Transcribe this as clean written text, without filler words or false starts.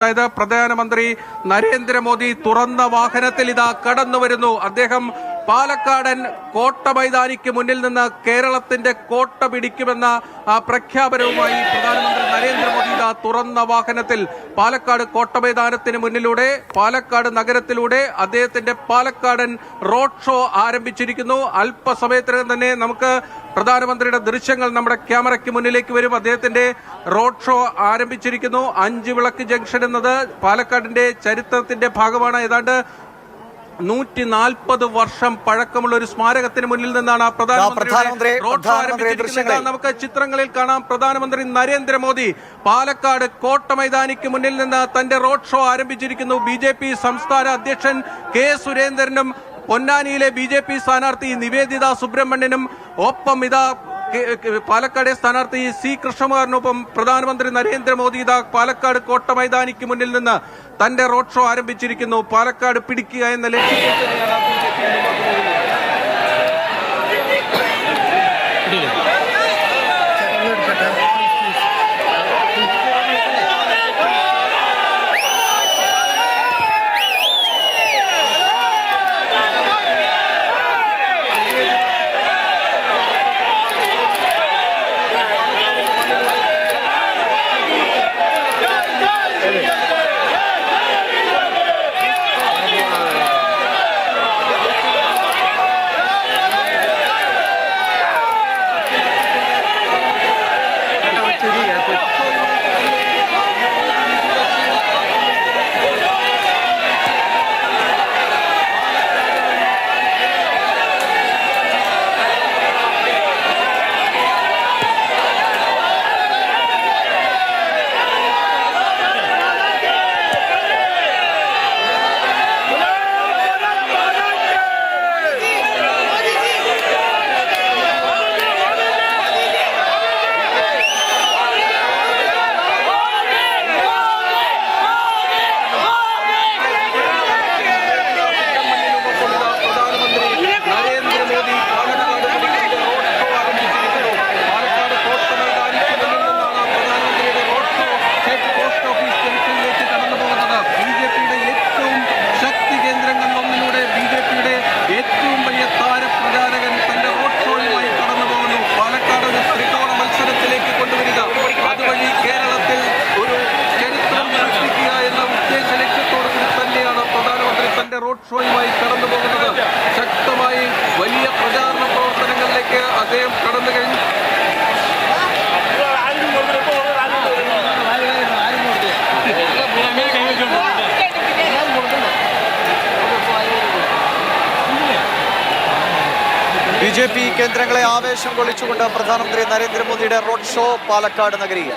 അതായത് പ്രധാനമന്ത്രി നരേന്ദ്രമോദി തുറന്ന വാഹനത്തിൽ ഇതാ കടന്നു വരുന്നു. അദ്ദേഹം പാലക്കാടൻ കോട്ട മൈതാനിക്ക് മുന്നിൽ നിന്ന് കേരളത്തിന്റെ കോട്ട പിടിക്കുമെന്ന പ്രഖ്യാപനവുമായി പ്രധാനമന്ത്രി നരേന്ദ്രമോദി ഇതാ തുറന്ന വാഹനത്തിൽ പാലക്കാട് കോട്ട മൈതാനത്തിന് മുന്നിലൂടെ പാലക്കാട് നഗരത്തിലൂടെ അദ്ദേഹത്തിന്റെ പാലക്കാടൻ റോഡ് ഷോ ആരംഭിച്ചിരിക്കുന്നു. അല്പസമയത്തിനകം തന്നെ നമുക്ക് പ്രധാനമന്ത്രിയുടെ ദൃശ്യങ്ങൾ നമ്മുടെ ക്യാമറയ്ക്ക് മുന്നിലേക്ക് വരും. അദ്ദേഹത്തിന്റെ റോഡ് ഷോ ആരംഭിച്ചിരിക്കുന്നു. 5 വിളക്ക് ജംഗ്ഷൻ എന്നത് പാലക്കാടിന്റെ ചരിത്രത്തിന്റെ ഭാഗമാണ്. ഏതാണ്ട് 140 വർഷം പഴക്കമുള്ള ഒരു സ്മാരകത്തിന് മുന്നിൽ നിന്നാണ് പ്രധാനമന്ത്രി റോഡ് ഷോ ആരംഭിച്ചിരിക്കുന്നത്. നമുക്ക് ചിത്രങ്ങളിൽ കാണാം പ്രധാനമന്ത്രി നരേന്ദ്രമോദി പാലക്കാട് കോട്ട മൈതാനിക്ക് മുന്നിൽ നിന്ന് തന്റെ റോഡ് ഷോ ആരംഭിച്ചിരിക്കുന്നു. BJP സംസ്ഥാന അധ്യക്ഷൻ കെ സുരേന്ദ്രനും പൊന്നാനിയിലെ BJP സ്ഥാനാർത്ഥി നിവേദിത സുബ്രഹ്മണ്യനും ഒപ്പം ഇതാ പാലക്കാട് സ്ഥാനാർത്ഥി C കൃഷ്ണകുമാറിനൊപ്പം പ്രധാനമന്ത്രി നരേന്ദ്രമോദി ഇതാ പാലക്കാട് കോട്ട മൈതാനിക്ക് മുന്നിൽ നിന്ന് തന്റെ റോഡ് ഷോ ആരംഭിച്ചിരിക്കുന്നു. പാലക്കാട് പിടിക്കുക എന്ന ലക്ഷ്യത്തോടെയാണ് റോഡ് ഷോയുമായി കടന്നു പോകുന്നത്. ശക്തമായി വലിയ പ്രചാരണ പ്രവർത്തനങ്ങളിലേക്ക് അദ്ദേഹം കടന്നു കഴിഞ്ഞു. BJP കേന്ദ്രങ്ങളെ ആവേശം കൊള്ളിച്ചുകൊണ്ട് പ്രധാനമന്ത്രി നരേന്ദ്രമോദിയുടെ റോഡ് ഷോ പാലക്കാട് നഗരിയിൽ.